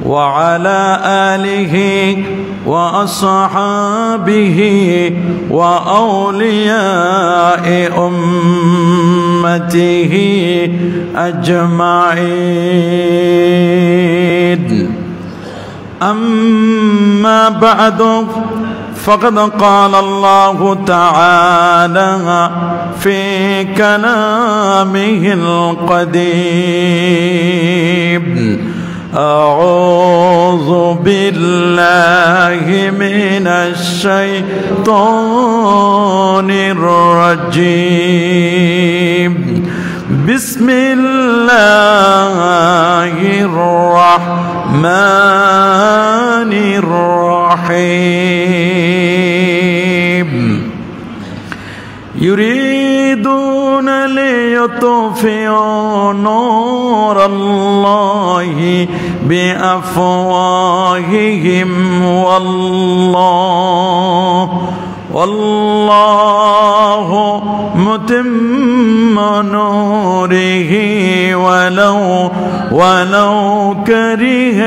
وعلى آله وأصحابه وأولياء أمته أجمعين. أما بعد فقد قال الله تعالى في كلامه القديم: أعوذ بالله من الشيطان الرجيم. بسم الله الرحمن الرحيم. يريدون ليطفئوا نور الله بأفواههم والله متم نوره ولو كره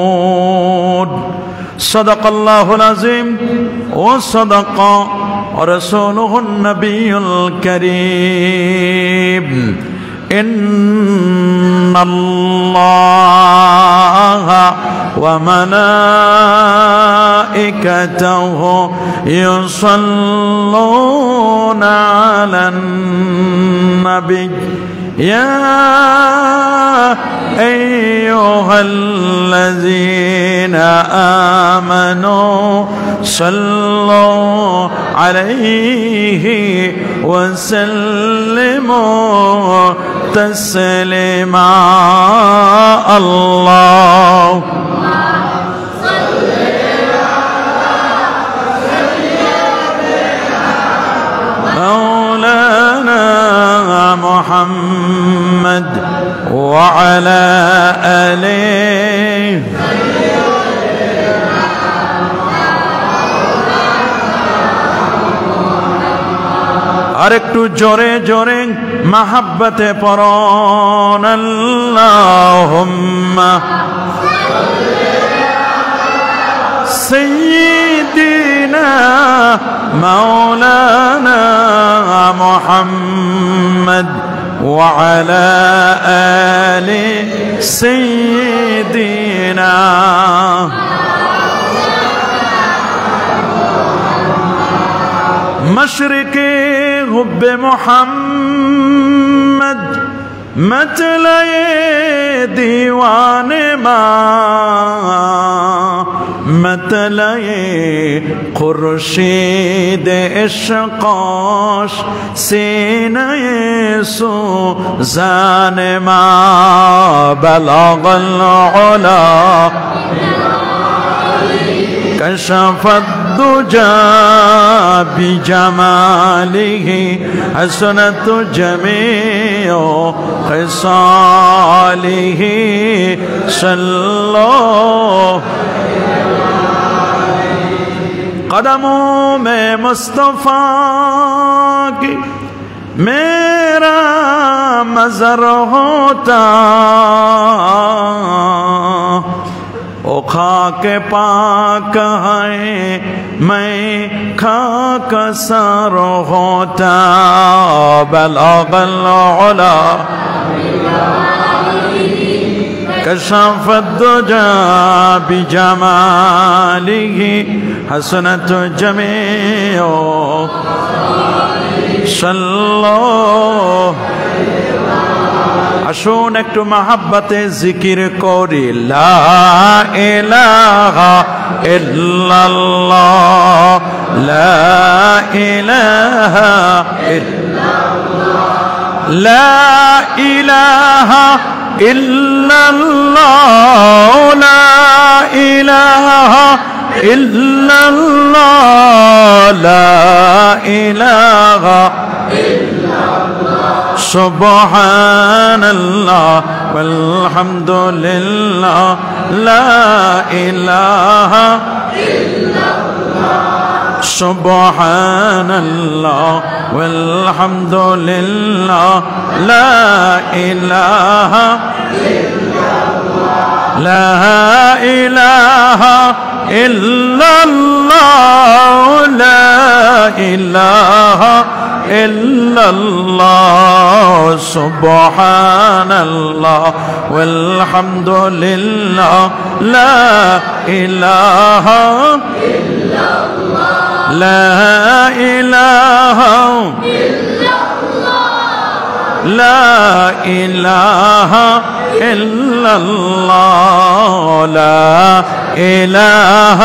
الكافرون. صدق الله العظيم وصدق رسوله النبي الكريم. إن الله وملائكته يصلون على النبي يا أيها الذين آمنوا صلوا عليه وسلموا تسليما. الله مولانا محمد وعلى آله. আরেকটু জোরে জোরে মাহাব্বতে পড়ুন আল্লাহুম্মা সাইয়্যিদিনা মাওলানা মুহাম্মদ وعلى آل سيدنا. مشرقي حب محمد مطلع دیوان ما مطلع خورشید عشقاش سینه سوزان ما بلغ العلا كشف الدجى بجماله حسنت جميع خصاله صلوا قدموں میں مصطفیٰ کی میرا مزر ہوتا او خاک پاک ہے میں خاک سر ہوتا بلغ العلا كشف الدجى بجماله حسنت جميع صلوا আসুন একটু মহব্বতে জিকির করি লা ইলাহা ইল্লাল্লাহ লা ইলাহা ইল্লাল্লাহ লা ইলাহা ইল্লাল্লাহ লা ইলাহা ইল্লাল্লাহ লা ইলাহা সুবহানাল্লাহ ওয়ালহামদুলিল্লাহ লা ইলাহা ইল্লাল্লাহ সুবহানাল্লাহ والحمد لله لا إله لا إله إلا الله لا إله إلا الله سبحان الله والحمد لله لا إله إلا الله لا إله إلا الله لا إله إلا الله لا إله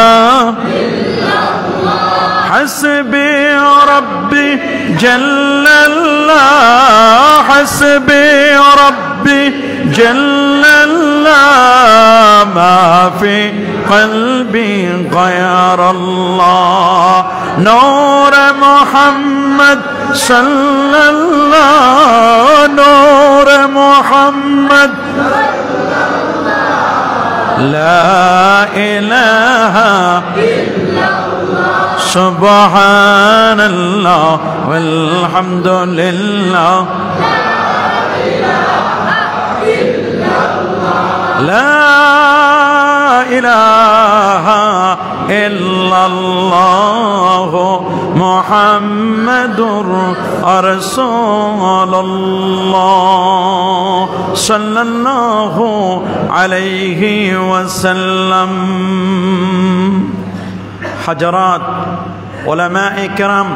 إلا الله حسبي ربي جل الله حسبي ربي جل الله ما في قلبي غير الله نور محمد صلى الله نور محمد لا إله إلا الله سبحان الله والحمد لله لا إله إلا الله محمد رسول الله صلى الله عليه وسلم হাজারাত উলামায়ে কেরাম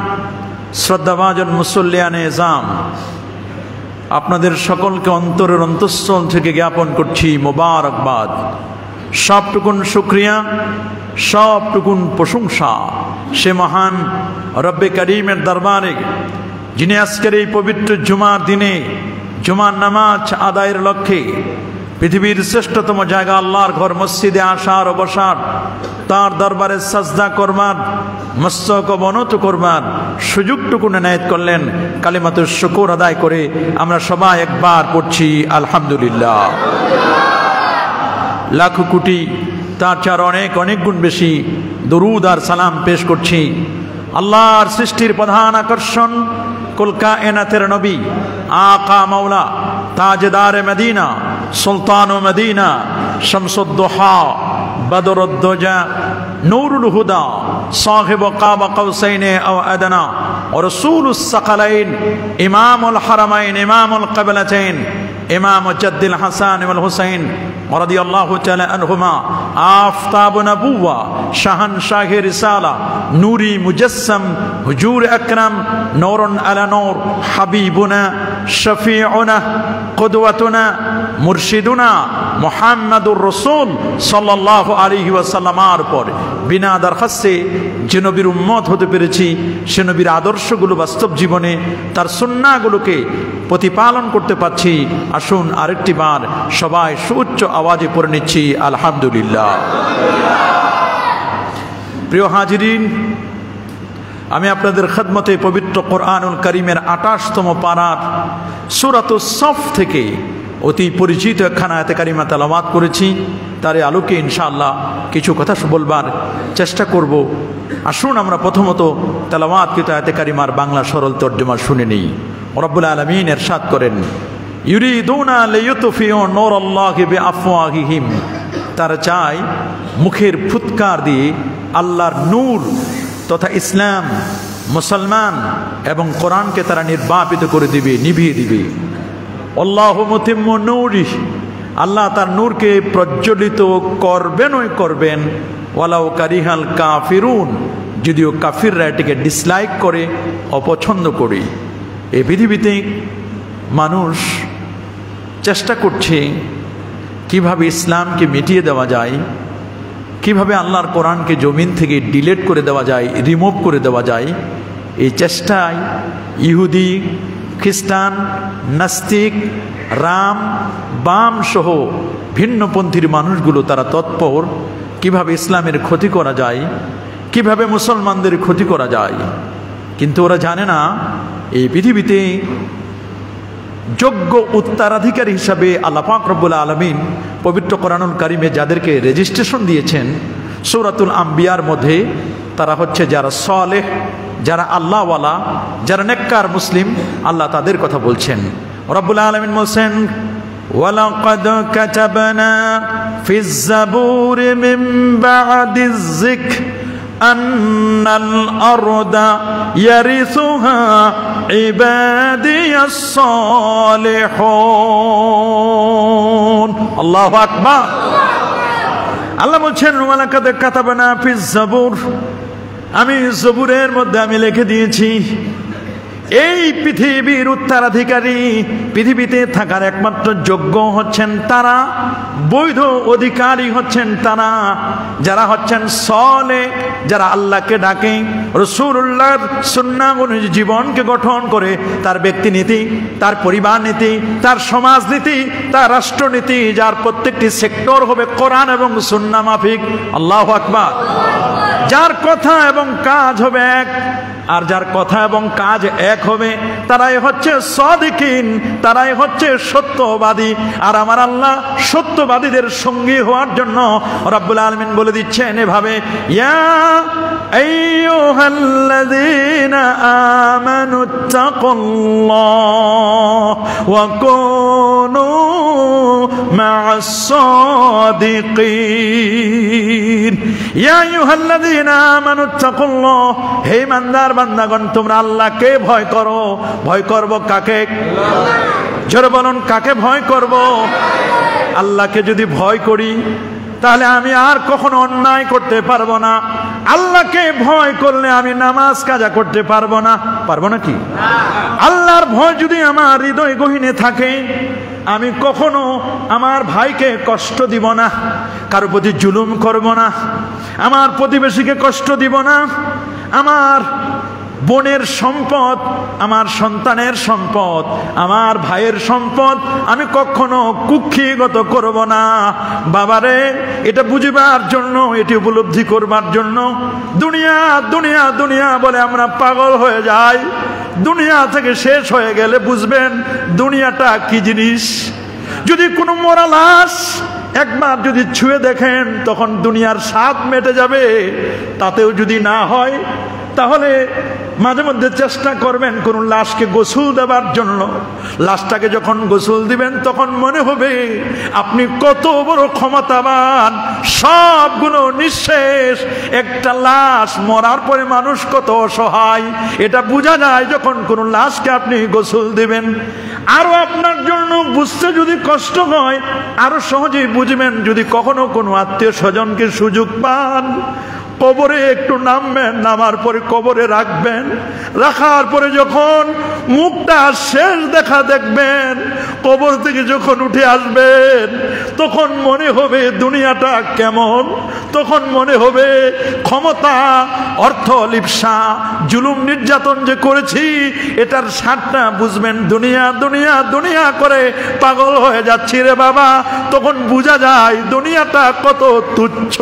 শ্রদ্ধাভাজন মুসল্লিয়ানে ইজাম আপনাদের সকলকে অন্তরের অন্তঃস্থল থেকে জ্ঞাপন করছি মোবারকবাদ সবটুকুন শুকরিয়া সবটুকুন প্রশংসা সে মহান রব্বে করিমের দরবারে যিনি আজকের এই পবিত্র জুমার দিনে জুমার নামাজ আদায়ের লক্ষ্যে পৃথিবীর শ্রেষ্ঠতম জায়গা আল্লাহর ঘর মসজিদে আসার ও বসার তার দরবারে সাজদা করবার মস্তক অবনত করবার সুযোগটুকু এনায়েত করলেন কালিমাতুশ শুকর আদায় করে আমরা সবাই একবার পড়ছি আলহামদুলিল্লাহ লাখ কোটি তার চার অনেক অনেক গুণ বেশি দরুদ আর সালাম পেশ করছি আল্লাহর সৃষ্টির প্রধান আকর্ষণ কুল কায়নাতের নবী আকা মাওলা তাজদার মদিনা সুলতান মদিনা শামসুদ্দোহা বদরুদ্দোজা নূরুল হুদা সাহিব কাব কৌসাইনে আও আদনা ও রাসূলুস সাকালাইন ইমামুল হারামাইন ইমামুল কিবলাতাইন ইমাম জাদ্দুল হাসান ওয়াল হুসাইন রাদিয়াল্লাহু তাআলা আনহুমা আফতাব নবুওয়া শাহনশাহ রিসালা নূরি মুজাসসাম হুজুর আকরাম নূরুন আলা নূর হাবিবুনা শফিউনা কুদওয়াতুনা মুরশিদুনা মুহাম্মাদুর রাসূল সাল্লাল্লাহু আলাইহি ওয়াসাল্লামের পর বিনা দরখাস্তে যে নবীর উম্মত হতে পেরেছি সে নবীর আদর্শগুলো বাস্তব জীবনে তার সুন্নাহগুলোকে প্রতিপালন করতে পারছি আসুন আরেকটি বার সবাই সুউচ্চ আওয়াজে পড়ে নিচ্ছি আলহামদুলিল্লাহ প্রিয় হাজিরিন আমি আপনাদের খেদমতে পবিত্র কোরআনুল কারীমের 28তম পারার সূরাতুস সফ থেকে অতি পরিচিত একখানা আয়াতে কারিমা তেলাওয়াত করেছি তার আলোকে ইনশাআল্লাহ কিছু কথা বলবার চেষ্টা করব আসুন আমরা প্রথমত তেলাওয়াতকৃত আয়াতে কারিমার বাংলা সরল তর্জমা শুনে নিই রব্বুল আলামিন ইরশাদ করেন ইউরিদুনা লিয়ুতফিউ নূরাল্লাহি বিআফওয়াহিহিম তারা চায় মুখের ফুৎকার দিয়ে আল্লাহর নূর তথা ইসলাম মুসলমান এবং কোরআনকে তারা নির্বাপিত করে দিবে নিভিয়ে দিবে আল্লাহু মুতিম্মু নূরিহি আল্লাহ তার নূরকে প্রজ্বলিত করবেনই করবেন ওয়ালাউ কারিহাল কাফিরুন যদিও কাফিররা এটাকে ডিসলাইক করে অপছন্দ করে এই পৃথিবীতে মানুষ চেষ্টা করছে কিভাবে ইসলামকে মিটিয়ে দেওয়া যায় কিভাবে আল্লাহর কোরআনকে জমিন থেকে ডিলিট করে দেওয়া যায় রিমুভ করে দেওয়া যায় এই চেষ্টায় ইহুদি খ্রিস্টান নাস্তিক রাম বাম সহ ভিন্নপন্থীর মানুষগুলো তারা তৎপর কিভাবে ইসলামের ক্ষতি করা যায় কিভাবে মুসলমানদের ক্ষতি করা যায় কিন্তু ওরা জানে না এই পৃথিবীতে যোগ্য উত্তরাধিকারী হিসাবে আল্লাহ পাক রব্বুল আলামিন পবিত্র কোরআনুল কারীমে যাদেরকে রেজিস্ট্রেশন দিয়েছেন সূরাতুল আম্বিয়ার মধ্যে তারা হচ্ছে যারা সালেহ যারা আল্লাহওয়ালা, যারা নেককার মুসলিম, আল্লাহ তাদের কথা বলছেন। রব্বুল আলামিন বলছেন ওয়ালাকাদ কাতাবনা ফিজ জাবুরি মিন বা'দিজ যিকর আন্নাল আরদা ইয়ারিসুহা ইবাদিয়াস সালিহুন। আল্লাহু আকবার। আল্লাহ বলছেন ওয়ালাকাদ কাতাবনা ফিজ জাবুর, আমি জবুরের মধ্যে আমি লিখে দিয়েছি এই পৃথিবীর উত্তরাধিকারী, পৃথিবীতে থাকার একমাত্র যোগ্য হচ্ছেন তারা, বৈধ অধিকারী হচ্ছেন তারা যারা হচ্ছেন সালেহ, যারা আল্লাহকে ডাকে, রাসূলুল্লাহর সুন্নাহ অনুযায়ী জীবনকে গঠন করে, তার ব্যক্তিনীতি, তার পরিবার নীতি, তার সমাজ নীতি, তার রাষ্ট্রনীতি, যার প্রত্যেকটি সেক্টর হবে কোরআন এবং সুন্নাহ মাফিক। আল্লাহু আকবার। যার কথা এবং কাজ হবে এক, আর যার কথা এবং কাজ এক হবে, তারাই হচ্ছে সাদিকিন, তারাই হচ্ছে সত্যবাদী। আর আমার আল্লাহ সত্যবাদীদের সঙ্গী হওয়ার জন্য রব্বুল আলামিন বলে দিচ্ছেন এভাবে, ইয়া আইয়ুহাল্লাযীনা আমানুত্তাকুল্লাহ ওয়া কুনু মা'আস সাদিকিন। ইয়া আইয়ুহাল্লাযীনা আমানুত্তাকুল্লাহ, হে ইমানদার বান্দাগণ, তোমরা আল্লাহকে ভয় করো। ভয় করব কাকে? জোরে বলুন, কাকে ভয় করব? আল্লাহকে যদি ভয় করি তাহলে আমি আর কখনো অন্যায় করতে পারবো না। আল্লাহকে ভয় করলে আমি নামাজ কাজা করতে পারবো না। পারবো না কি? আল্লাহর ভয় যদি আমার হৃদয় গহীনে থাকে, আমি কখনো আমার ভাইকে কষ্ট দিব না, কারো প্রতি জুলুম করব না, আমার প্রতিবেশীকে কষ্ট দিব না, আমার বোনের সম্পদ, আমার সন্তানের সম্পদ, আমার ভাইয়ের সম্পদ আমি কখনো কুক্ষিগত করব না। বাবারে, এটা বুঝবার জন্য, এটি উপলব্ধি করবার জন্য দুনিয়া দুনিয়া দুনিয়া বলে আমরা পাগল হয়ে যাই। দুনিয়া থেকে শেষ হয়ে গেলে বুঝবেন দুনিয়াটা কি জিনিস। যদি কোনো মরা লাশ একবার যদি ছুঁয়ে দেখেন, তখন দুনিয়ার স্বাদ মেটে যাবে। তাতেও যদি না হয়, তাহলে মাঝে মধ্যে চেষ্টা করবেন কোন লাশকে গোসল দেবার জন্য। লাশটাকে যখন গোসল দিবেন, তখন মনে হবে আপনি কত বড় ক্ষমতাবান, সবগুলো নিঃশেষ। একটা লাশ মরার পরে মানুষ কত অসহায়, এটা বোঝা যায় যখন কোন লাশকে আপনি গোসল দিবেন। আরো আপনার জন্য বুঝতে যদি কষ্ট হয়, আরো সহজেই বুঝবেন যদি কখনো কোনো আত্মীয় স্বজনকে সুযোগ পান, কবরে একটু নামবেন, নামার পরে কবরে রাখবেন, রাখার পরে যখন মুখটা শেষ দেখা দেখবেন, কবর থেকে যখন উঠে আসবেন, তখন মনে হবে দুনিয়াটা কেমন। তখন মনে হবে ক্ষমতা, অর্থ লিপ্সা, জুলুম নির্যাতন যে করেছি, এটার স্বাদটা বুঝবেন। দুনিয়া দুনিয়া দুনিয়া করে পাগল হয়ে যাচ্ছি রে বাবা। তখন বোঝা যায় দুনিয়াটা কত তুচ্ছ।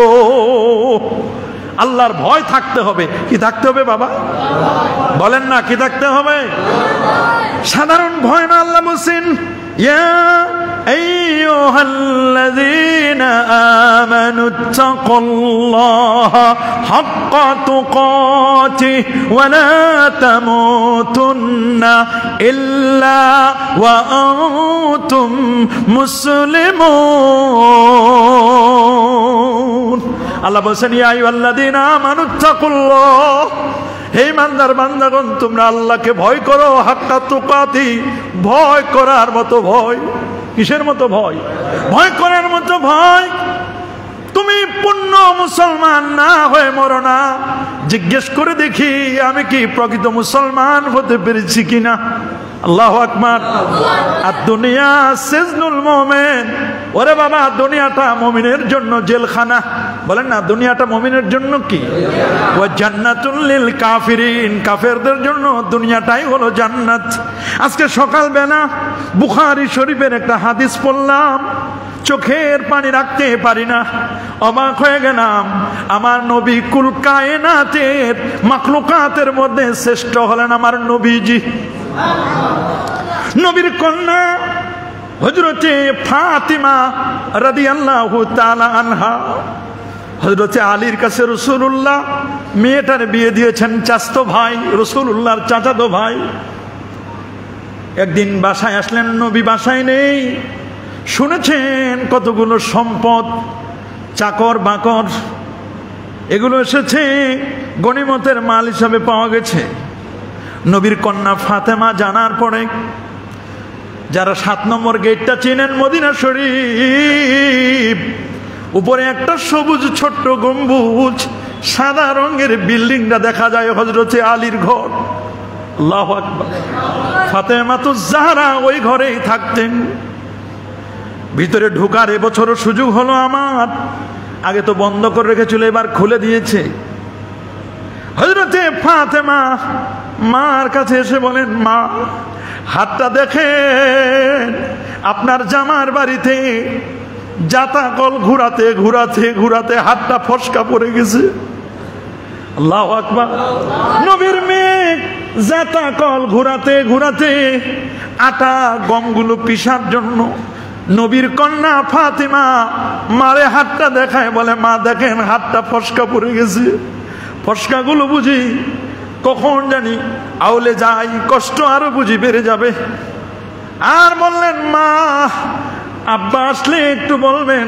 আল্লাহর ভয় থাকতে হবে। কি থাকতে হবে বাবা? বলেন না, কি থাকতে হবে? সাধারণ ভয় না। আল্লাহ বলছেন, ইয়া আইয়ুহাল্লাযীনা আমানুত্তাকুল্লাহা হাক্কা তুকাতিহি ওয়া লা তামুতুন্না ইল্লা ওয়া আনতুম মুসলিমুন। আল্লাহ বলছেন, ইয়া আইয়ুহাল্লাযীনা আমানুত্তাকুল্লাহ, হে ইমানদার বান্দাগণ, তোমরা আল্লাহকে ভয় করো। হাক্কা তুকাতি, ভয় করার মতো ভয়। কিসের মতো ভয়? ভয় করার মতো ভয়। তুমি পূর্ণ মুসলমান না হয়ে মরো না। জিজ্ঞেস করে দেখি আমি কি প্রকৃত মুসলমান হতে পেরেছি কিনা। আল্লাহু আকবার। আর দুনিয়া সিজনুল মুমিন। ওরে বাবা, দুনিয়াটা মুমিনের জন্য জেলখানা। বলেন না, দুনিয়াটা মুমিনের জন্য কি? ওয়া জান্নাতুল লিল কাফিরিন, কাফেরদের জন্য দুনিয়াটাই হলো জান্নাত। আজকে সকালবেলা বুখারী শরীফের একটা হাদিস পড়লাম, চোখের পানি রাখতে পারি না, অবাক হয়ে গেলাম। আমার নবী কুল কায়নাতের মাখলুকাতের মধ্যে শ্রেষ্ঠ হলেন আমার নবীজি। নবীর কন্যা হযরতে ফাতিমা রাদিয়াল্লাহু তাআলা আনহা, হযরত আলীর কাছে রাসূলুল্লাহ মেয়েটার বিয়ে দিয়েছেন চাচাতো ভাই, রাসূলুল্লাহর চাচাতো ভাই। একদিন বাসায় আসলেন, নবী বাসায় নেই। শুনেছেন কতগুলো সম্পদ, চাকর বাকর এগুলো এসেছে, গনিমতের মাল হিসাবে পাওয়া গেছে। নবীর কন্যা ফাতেমা জানার পরে, যারা 7 নম্বর গেটটা চেনেন মদিনা শরীফ, উপরে একটা সবুজ ছোট্ট গম্বুজ, সাদা রঙের বিল্ডিংটা দেখা যায় হযরতে আলীর ঘর। আল্লাহু আকবার। ফাতেমাতুজ জাহরা ওই ঘরেই থাকতেন। ভিতরে ঢোকার এবছরও সুযোগ হলো আমার, আগে তো বন্ধ করে রেখেছিল, এবার খুলে দিয়েছে। হযরতে ফাতেমা মার কাছে এসে বলেন, মা হাতটা দেখেন, আপনার জামার বাড়িতে জাতা কল ঘুরাতে ঘুরাতে ঘুরাতে হাতটা ফসকা পড়ে গেছে। আল্লাহু আকবার। নবীর মেয়ে জাতা কল ঘুরাতে ঘুরাতে আটা গমগুলো পিসার জন্য নবীর কন্যা ফাতেমা মারে হাতটা দেখায়, বলে মা দেখেন হাতটা ফসকা পড়ে গেছে। ফসকাগুলো বুঝি কখন জানি আউলে যাই, কষ্ট আরো বুঝি বেড়ে যাবে। আর বললেন, মা আব্বা আসলে একটু বলবেন,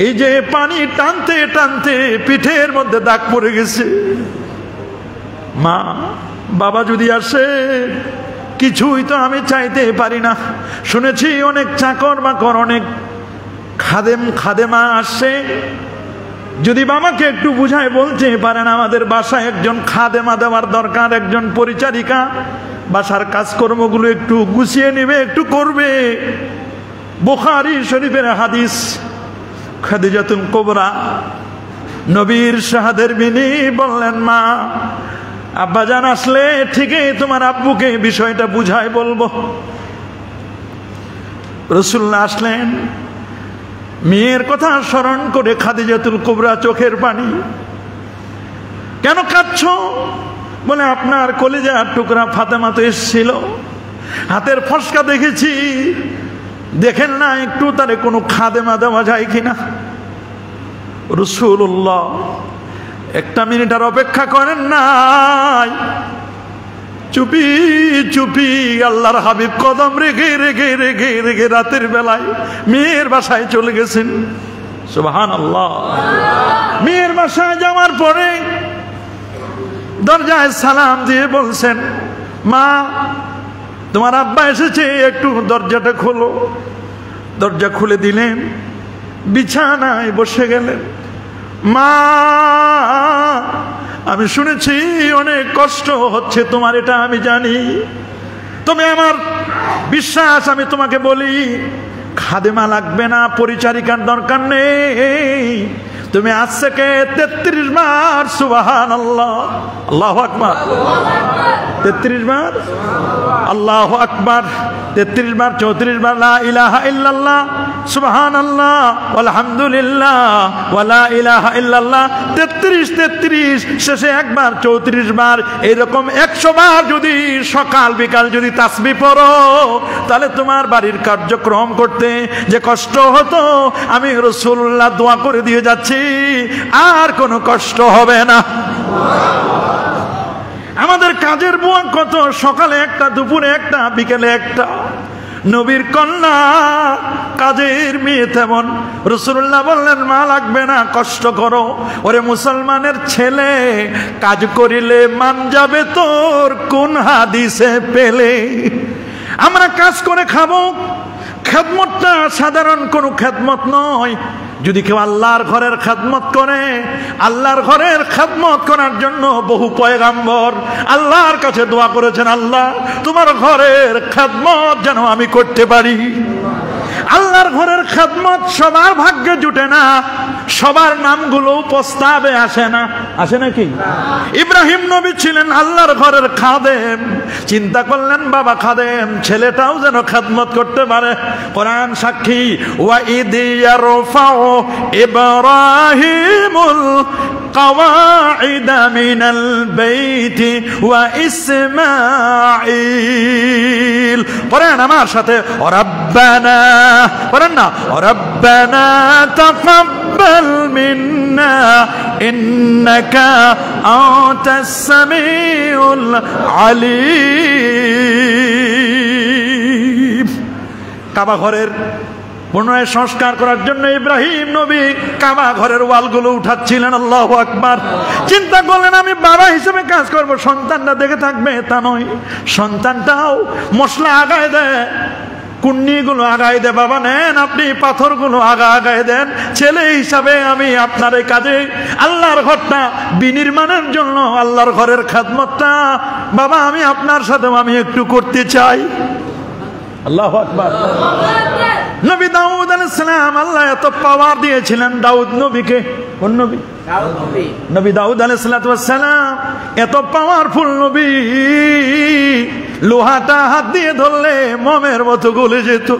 এই যে পানি টানতে টানতে পিঠের মধ্যে দাগ পড়ে গেছে। মা বাবা যদি আসে, কিছুই তো আমি চাইতে পারি না। শুনেছি অনেক চাকর বাকর, অনেক খাদেম খাদেমা আসছে, যদি বাবাকে একটু বুঝায় বলতে পারেন আমাদের বাসায় একজন খাদেমা দেওয়ার দরকার, একজন পরিচারিকা, বাসার কাজকর্মগুলো একটু গুছিয়ে নেবে, একটু করবে। বুখারী শরীফের হাদিস, খাদিজাতুল কুবরা নবীর শাহাদের বিনি বললেন, মা আব্বাজান আসলে ঠিকই তোমার আব্বুকে বিষয়টা বুঝায় বলবো। রাসূলুল্লাহ আসলেন, মেয়ের কথা স্মরণ করে খাদিজাতুল কুবরা চোখের পানি। কেন কাঁদছো? বলে আপনার কলিজার টুকরা ফাতেমা তো এসেছিল, হাতের ফসকা দেখেছি, দেখেন না একটু তারে কোনো খাদেমা দেওয়া যায় কিনা। রাসূলুল্লাহ 1 মিনিট আর অপেক্ষা করেন নাই, চুপি চুপি আল্লাহর হাবিব কদম রেখে রেখে রেখে রেখে রাতের বেলায় মেয়ের বাসায় চলে গেছেন। সুবহানাল্লাহ। মেয়ের বাসায় যাওয়ার পরে দরজায় সালাম দিয়ে বলছেন, মা তোমার আব্বা এসেছে, একটু দরজাটা খোলো। দরজা খুলে দিলেন, বিছানায় বসে গেলেন। মা আমি শুনেছি অনেক কষ্ট হচ্ছে তোমার, এটা আমি জানি, তবে আমার বিশ্বাস, আমি তোমাকে বলি খাদেমা লাগবে না, পরিচারিকার দরকার নেই। তুমি আজ থেকে 33 বার সুবহানাল্লাহ, আল্লাহু আকবার, 33 বার আল্লাহু আকবার, 33 বার 34 বার লা ইলাহা ইল্লাল্লাহ সুবহানাল্লাহ আলহামদুলিল্লাহ ওয়া লা ইলাহা ইল্লাল্লাহ, 33 শেষে একবার 34 বার, এরকম 100 বার যদি সকাল বিকাল যদি তাসবিহ পড়ো, তাহলে তোমার বাড়ির কার্যক্রম করতে যে কষ্ট হতো, আমি রাসূলুল্লাহ দোয়া করে দিয়ে যাচ্ছি, আর কোনো কষ্ট হবে না। আমাদের কাজের বুয়া কত, সকালে একটা, দুপুরে একটা, বিকেলে একটা। নবীর কন্যা কাজের মেয়ে তেমন। রাসূলুল্লাহ বললেন, মা লাগবে না, কষ্ট করো। ওরে মুসলমানের ছেলে, কাজ করিলে মান যাবে তোর, কোন হাদিসে পেলে? আমরা কাজ করে খাবো, খেদমতটা সাধারণ কোনো খেদমত নয়। যদি কেউ আল্লাহর ঘরের খেদমত করে, আল্লাহর ঘরের খেদমত করার জন্য বহু পয়গাম্বর আল্লাহর কাছে দোয়া করেছেন, আল্লাহ তোমার ঘরের খেদমত যেন আমি করতে পারি। আল্লাহর ঘরের খেদমত সবার ভাগ্যে জুটে না, সবার নামগুলো প্রস্তাবে আসে না, আসে নাকি? ইব্রাহিম নবী ছিলেন আল্লাহর ঘরের খাদেম, চিন্তা করলেন বাবা খাদেম, ছেলেটাও যেন খেদমত করতে পারে। কোরআন সাক্ষী, ওয়া ইদ ইয়ারফাউ ইব্রাহিমুল কাওয়াইদা মিনাল বাইতি ওয়া ইসমাঈল। পড়েন আমার সাথে, রব্বানা, পড়েন না, রব্বানা তাকাব্বাল মিন্না ربنا إنك أنت السميع العليم কাবা ঘরের পুনরায় সংস্কার করার জন্য ইব্রাহিম নবী কাবা ঘরের ওয়ালগুলো উঠাচ্ছিলেন। আল্লাহু আকবার। চিন্তা করলেন আমি বাবা হিসেবে কাজ করব, সন্তানরা দেখে থাকবে তা নয়, সন্তানটাও মশলা আগায় দেয়, কুন্নিগুলো আগায় দেয়, বাবা নেন আপনি পাথরগুলো আগায় দেন, ছেলে হিসাবে আমি আপনার এই কাজে আল্লাহর ঘরটা বিনির্মাণের জন্য আল্লাহর ঘরের খেদমতটা বাবা আমি আপনার সাথে আমি একটু করতে চাই। আল্লাহু আকবার। নবী দাউদ আলাইহিস সালাম আল্লাহ এত পাওয়ার দিয়েছিলেন দাউদ নবীকে। কোন নবী? নবী দাউদ আলাইহিস সালাম এত পাওয়ারফুল নবী, লোহাটা হাত দিয়ে ধরলে মোমের মতো গলে যেত,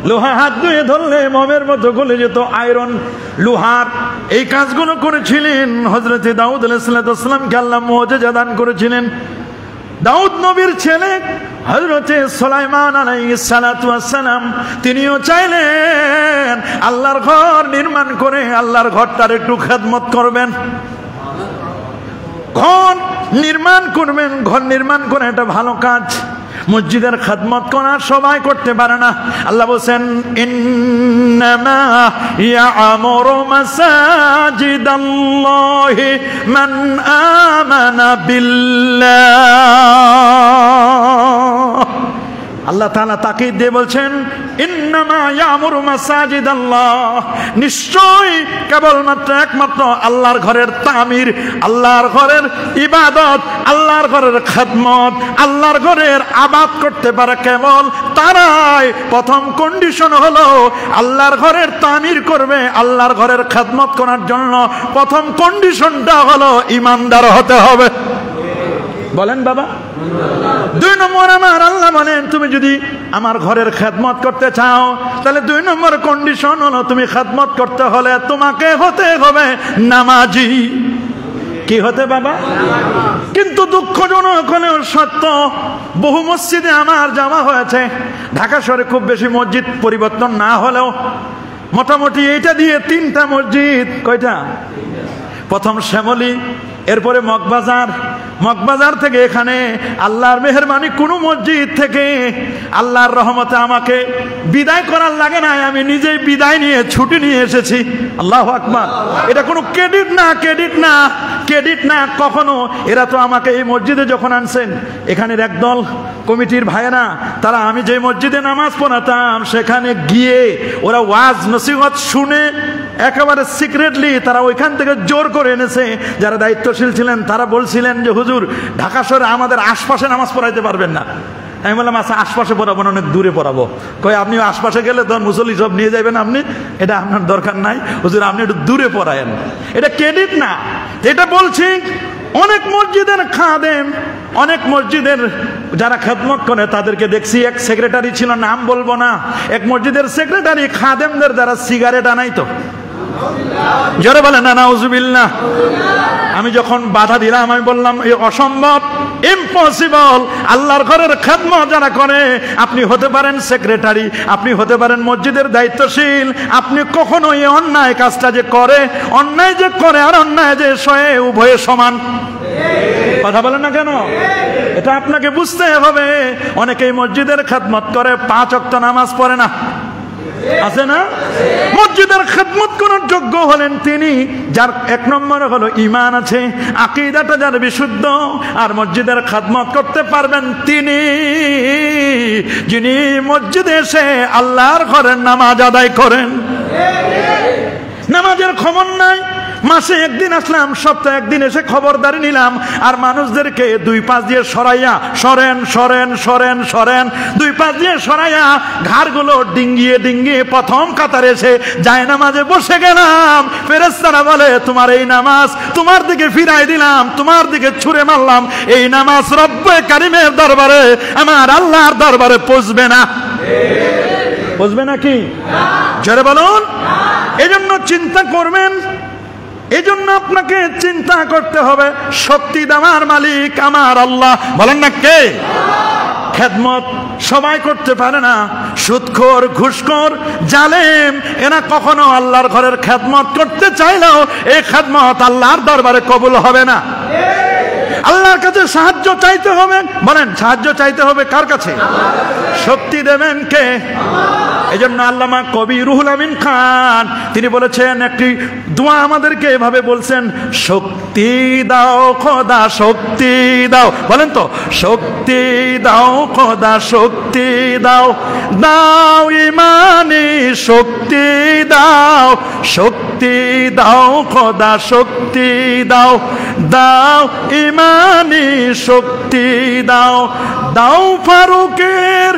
লোহা হাত দিয়ে ধরলে মোমের মতো গলে যেত, আয়রন লোহার এই কাজগুলো করেছিলেন হযরত দাউদ আলাইহিস সালামকে আল্লাহ মুজিজা দান করেছিলেন। দাউদ নবীর ছেলে হযরতে সুলাইমান আলাইহিস সালাতু ওয়াস সালাম তিনিও চাইলেন আল্লাহর ঘর নির্মাণ করে আল্লাহর ঘরটার একটু খেদমত করবেন, ঘর নির্মাণ করবেন। ঘর নির্মাণ করে এটা ভালো কাজ, মসজিদের খেদমত করা সবাই করতে পারে না। আল্লাহ বলেন ইন্নামা ইয়া'মুরু মাসাজিদাল্লাহি মান আমানা বিল্লাহ। আল্লাহ তাআলা তাকিদ দিয়ে বলছেন ইন্নামা ইয়া'মুরু মাসাজিদাল্লাহ, নিশ্চয় কেবলমাত্র একমাত্র আল্লাহর ঘরের তামির, আল্লাহর ঘরের ইবাদত, আল্লাহর ঘরের খেদমত, আল্লাহর ঘরের আবাদ করতে পারে কেবল তারাই। প্রথম কন্ডিশন হলো আল্লাহর ঘরের তামির করবে, আল্লাহর ঘরের খেদমত করার জন্য প্রথম কন্ডিশনটা হলো ইমানদার হতে হবে। বলেন বাবা। 2 নম্বর আমার আল্লাহ বলেন তুমি যদি আমার ঘরের খেদমত করতে চাও তাহলে 2 নম্বর কন্ডিশন হলো তুমি খেদমত করতে হলে তোমাকে হতে হবে নামাজি। কি হতে বাবা? কিন্তু দুঃখজনক হলেও সত্য, বহু মসজিদে আমার যাওয়া হয়েছে, ঢাকা শহরে খুব বেশি মসজিদ পরিবর্তন না হলেও মোটামুটি এইটা দিয়ে 3টা মসজিদ। কয়টা? প্রথম শ্যামলী, এরপরে মগবাজার, মগবাজার থেকে এখানে আল্লাহর মেহেরবানি কোনো মসজিদ থেকে আল্লাহর রহমতে আমাকে বিদায় করার লাগে না, আমি নিজেই বিদায় নিয়ে ছুটি নিয়ে এসেছি। আল্লাহু আকবার। এটা কোনো ক্রেডিট না, ক্রেডিট না, ক্রেডিট না কখনো। এরা তো আমাকে এই মসজিদে যখন আনছেন, এখানের একদল কমিটির ভাইয়েরা তারা আমি যে মসজিদে নামাজ পড়াতাম সেখানে গিয়ে ওরা ওয়াজ নসিহত শুনে একেবারে সিক্রেটলি তারা ওইখান থেকে জোর করে এনেছে। যারা দায়িত্বশীল ছিলেন তারা বলছিলেন যে হুজুর ঢাকা শহরে আমাদের আশপাশে নামাজ পড়াইতে পারবেন না। আমি বললাম আচ্ছা আশপাশে পড়াবো না, অনেক দূরে পড়াবো। কই আপনি আশপাশে গেলে তখন মুসল্লি সব নিয়ে যাবেন, আপনি এটা আপনার দরকার নাই হুজুর, আপনি একটু দূরে পড়ায়েন। এটা ক্রেডিট না, এটা বলছি অনেক মসজিদের খাদেম, অনেক মসজিদের যারা খেদমত করে তাদেরকে দেখছি, এক সেক্রেটারি ছিল, নাম বলবো না, এক মসজিদের সেক্রেটারি খাদেমদের দ্বারা সিগারেট আনাইতো। জোরে বলেন না নাউজুবিল্লাহ। আমি যখন বাধা দিলাম আমি বললাম এই অসম্ভব, ইম্পসিবল। আল্লাহর ঘরের খেদমত যারা করে, আপনি হতে পারেন সেক্রেটারি, আপনি হতে পারেন মসজিদের দায়িত্বশীল, আপনি কখনো এই অন্যায় কাজটা যে করে, অন্যায় যে করে আর অন্যায় যে সয়ে উভয়ে সমান। কথা বলেন না কেন? এটা আপনাকে বুঝতে হবে। অনেকেই মসজিদের খেদমত করে, 5 ওয়াক্ত নামাজ পড়ে না, আছে না? মসজিদের খেদমত করার যোগ্য হলেন তিনি যার 1 নম্বর হলো ঈমান আছে, আকীদাটা যার বিশুদ্ধ, আর মসজিদের খেদমত করতে পারবেন তিনি যিনি মসজিদে এসে আল্লাহর ঘরের নামাজ আদায় করেন। নামাজের খবর নাই, মাসে 1 দিন আসলাম, সপ্তাহে 1 দিন এসে খবরদারি নিলাম, আর মানুষদেরকে 2 পাশ দিয়ে সরাইয়া সরেন সরেন সরেন সরেন 2 পাশ দিয়ে সরাইয়া ঘাড়গুলো ডিঙ্গিয়ে ডিঙ্গিয়ে প্রথম কাতারে এসে যায় নামাজে বসে গেলাম। ফেরেশতারা বলে তোমার এই নামাজ তোমার দিকে ফিরাই দিলাম, তোমার দিকে ছুঁড়ে মারলাম, এই নামাজ রব্বে কারিমের দরবারে, আমার আল্লাহর দরবারে পৌঁছবে না। পৌঁছবে নাকি? জোরে বলুন। এজন্য চিন্তা করবেন, এজন্য আপনাকে চিন্তা করতে হবে শক্তি দেওয়ার মালিক আমার আল্লাহ। বলেন না কে? খেদমত সবাই করতে পারে না। সুদখোর, ঘুষখোর, জালেম এরা কখনো আল্লাহর ঘরের খেদমত করতে চাইলেও এই খেদমত আল্লাহর দরবারে কবুল হবে না। আল্লাহর কাছে সাহায্য চাইতে হবে। বলেন, সাহায্য চাইতে হবে কার কাছে? শক্তি দেবেন কে? এই জন্য আল্লামা কবি রুহুল আমিন খান তিনি বলেছেন, একটি দোয়া আমাদেরকে এভাবে বলছেন, শক্তি দাও খোদা, শক্তি দাও। বলেন তো, শক্তি দাও খোদা, শক্তি দাও, দাও ইমানি শক্তি দাও, শক্তি দাও খোদা, শক্তি দাও, দাও ইমানি শক্তি দাও, দাও ফারুকের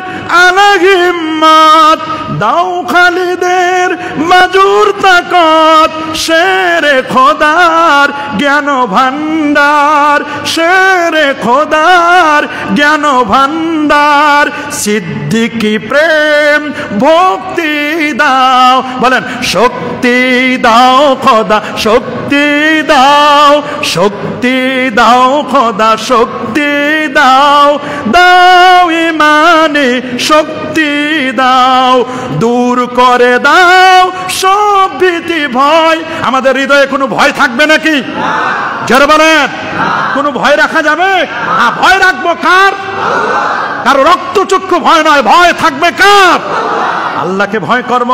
আলা হিম্মত, দাও খালিদের মাজুর তাকত, শেরে খোদার জ্ঞান ভান্ডার, শেরে খোদার জ্ঞান ভান্ডার, সিদ্দিকি প্রেম ভক্তি দাও। বলেন, শক্তি দাও খোদা, শক্তি দাও, শক্তি দাও খোদা, শক্তি দাও, দাও ইমানে শক্তি দাও, দূর করে দাও সব ভীতি ভয়। আমাদের হৃদয়ে কোনো ভয় থাকবে নাকি? যারা বলেন, কোনো ভয় রাখা যাবে? ভয় রাখবো কার? কারো রক্তচক্ষু ভয় নয়, ভয় থাকবে কার? আল্লাহকে ভয় করব।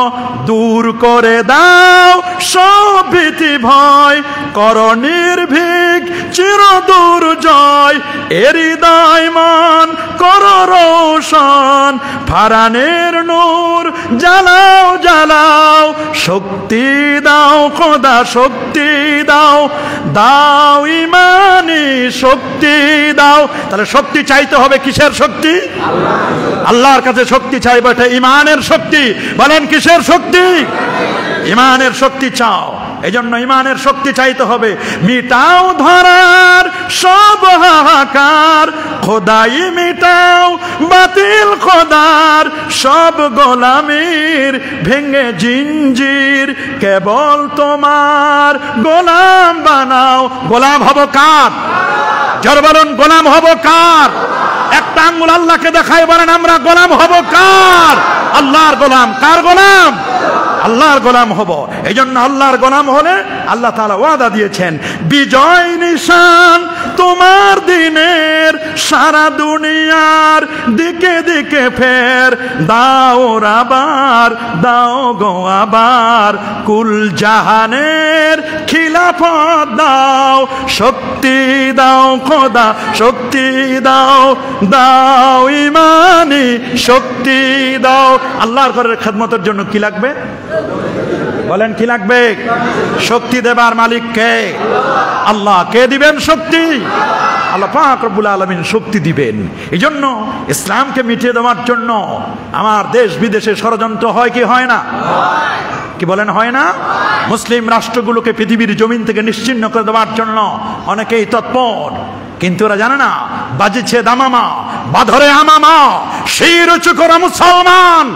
দূর করে দাও সব ভীতি ভয়, কর নির্ভীক চির দুর্জয়, হৃদয় মন কর রোশন, ফারানের নূর জ্বালাও জ্বালাও, শক্তি দাও খোদা, শক্তি দাও, দাও ইমানি শক্তি দাও। তাহলে শক্তি চাইতে হবে কিসের শক্তি? আল্লাহর কাছে শক্তি চাইবে, এটা ইমানের শক্তি। বলেন, কিসের শক্তি? ইমানের শক্তি চাও। এই জন্য ইমানের শক্তি চাইতে হবে। মিটাও ধরার সব হাহাকার, খোদাই মিটাও বাতিল খোদার, সব গোলামির ভেঙে জিঞ্জির, কেবল তোমার গোলাম বানাও। গোলাম হব কার? যারা বলুন, গোলাম হব কার? একটা আঙ্গুল আল্লাহকে দেখায়, বলেন আমরা গোলাম হব কার? আল্লাহর গোলাম। কার গোলাম? আল্লাহর গোলাম হব। এই জন্য আল্লাহর গোলাম হলে আল্লাহ তাআলা ওয়াদা দিয়েছেন, বিজয় নিশান তোমার দিনের, সারা দুনিয়ার দিকে দিকে ফের, দাও আবার, দাও গো আবার, কুল জাহানের খিলাফত দাও, শক্তি দাও খোদা, শক্তি দাও, দাও ইমানি শক্তি দাও। আল্লাহর ঘরের খেদমতের জন্য কি লাগবে? বলেন, কি লাগবে? শক্তি দেবার মালিক কে? আল্লাহ। কে দিবেন শক্তি? আল্লাহ পাক রব্বুল আলামিন শক্তি দিবেন। এই জন্য ইসলামকে মিটিয়ে দেওয়ার জন্য আমার দেশ বিদেশে ষড়যন্ত্র হয় কি হয় না? কি বলেন, হয় না? মুসলিম রাষ্ট্রগুলোকে পৃথিবীর জমিন থেকে নিশ্চিহ্ন করে দেওয়ার জন্য অনেকেই তৎপর, কিন্তু ওরা জানে না বাজিছে দামামা, বাধরে আমামা, শির উঁচু করা মুসলমান।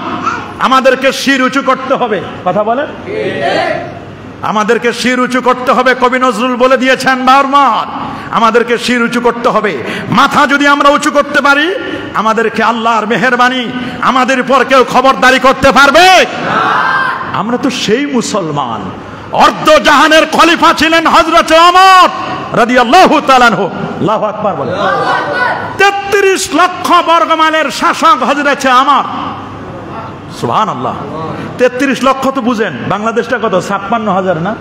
আমাদেরকে শির উঁচু করতে হবে। কথা বলেন, আমাদেরকে শির উঁচু করতে হবে। কবি নজরুল বলে দিয়েছেন বারবার, আমাদেরকে শির উঁচু করতে হবে। মাথা যদি আমরা উঁচু করতে পারি, আমাদেরকে আল্লাহর মেহেরবানি, আমাদের উপর কেউ খবরদারি করতে পারবে? আমরা তো সেই মুসলমান। অর্ধ জাহানের খলিফা ছিলেন হযরত ওমর রাদিয়াল্লাহু তাআলা আনহু। আল্লাহু আকবার বলেন। 33 লক্ষ বর্গমাইলের শাসক হযরত ওমর। সুবহানাল্লাহ। 33 লক্ষ তো বুঝেন, বাংলাদেশটা কত? 56,000 না?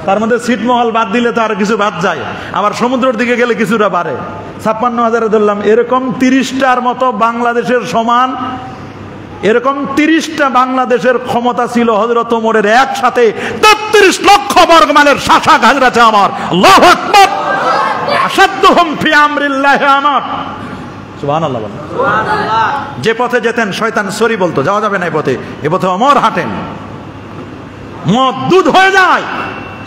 তার মধ্যে ছিটমহল বাদ দিলে তো আর কিছু বাদ যায়, আবার সমুদ্রের দিকে গেলে কিছুটা বাড়ে। 56,000 ধরলাম। এরকম 30টার মতো বাংলাদেশের সমান, এরকম 30টা বাংলাদেশের ক্ষমতা ছিল হযরত ওমরের একসাথে। 33 লক্ষ বর্গমাইলের শাসক হযরত ওমর। আল্লাহু আকবার। আসাদুহুম ফি আমরিল্লাহি ওমর। সুবহানাল্লাহ বলেন। সুবহানাল্লাহ। যে পথে যেতেন শয়তান সরি বলতো, যাওয়া যাবে না এই পথে, এ পথে ওমর হাঁটেন, মদ দুধ হয়ে যায়।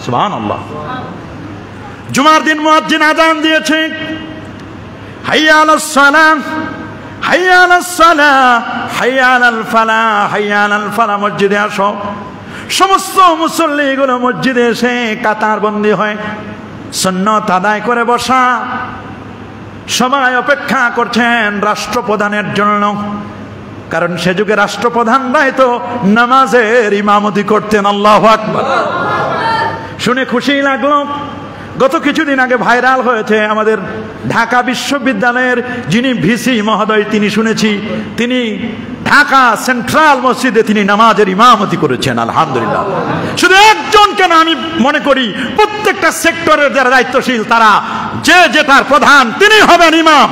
সুবহানাল্লাহ। জুমার দিন মুয়াজ্জিন আযান দিয়েছে, হাইয়া আলাস সালাহ, হাইয়া আলাস সালাহ, হাইয়া আলাল ফালাহ, হাইয়া আলাল ফালাহ। মসজিদে আসো। সমস্ত মুসল্লিগুলো মসজিদে এসে কাতার বন্দী হয়, সুন্নাত আদায় করে বসা। সবাই অপেক্ষা করছেন রাষ্ট্রপ্রধানের জন্য, কারণ সে যুগে রাষ্ট্রপ্রধানরাই তো নামাজের ইমামতি করতেন। আল্লাহু আকবার। শুনে খুশি লাগলো। গত কিছুদিন আগে ভাইরাল হয়েছে আমাদের ঢাকা বিশ্ববিদ্যালয়ের যিনি ভিসি মহোদয়, তিনি শুনেছি তিনি ঢাকা সেন্ট্রাল মসজিদে তিনি নামাজের ইমামতি করেছেন। আলহামদুলিল্লাহ। শুধু একজন কেন, আমি মনে করি প্রত্যেকটা সেক্টরের যারা দায়িত্বশীল তারা যে যেটার প্রধান তিনি হবেন ইমাম।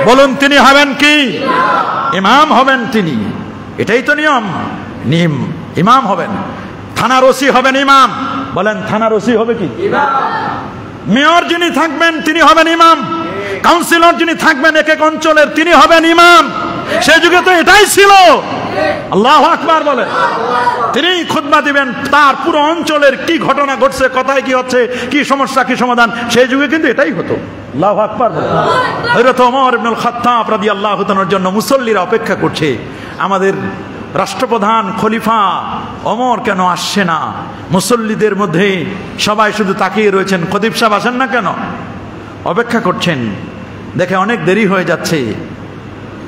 বলুন তিনি হবেন কি? ইমাম হবেন তিনি। এটাই তো নিয়ম। ইমাম হবেন। থানার ওসি হবেন ইমাম। বলেন থানার ওসি হবে কি? মেয়র যিনি থাকবেন তিনি হবেন ইমাম। কাউন্সিলর যিনি থাকবেন এক এক অঞ্চলের তিনি হবেন ইমাম। সেই যুগে তো এটাই ছিল। আল্লাহু আকবার বলেন। তিনি খুতবা দিবেন, তার পুরো অঞ্চলের কি ঘটনা ঘটছে, কোথায় কি হচ্ছে, কি সমস্যা, কি সমাধান, সেই যুগে কিন্তু এটাই হতো। আল্লাহু আকবার বলেন। হযরত ওমর ইবনুল খাত্তাব রাদিয়াল্লাহু তাআলার জন্য মুসল্লিরা অপেক্ষা করছে, আমাদের রাষ্ট্রপ্রধান খলিফা ওমর কেন আসছে না? মুসল্লিদের মধ্যে সবাই শুধু তাকিয়ে রয়েছেন, খতিব সাহেব আসেন না কেন? অপেক্ষা করছেন। দেখে অনেক দেরি হয়ে যাচ্ছে।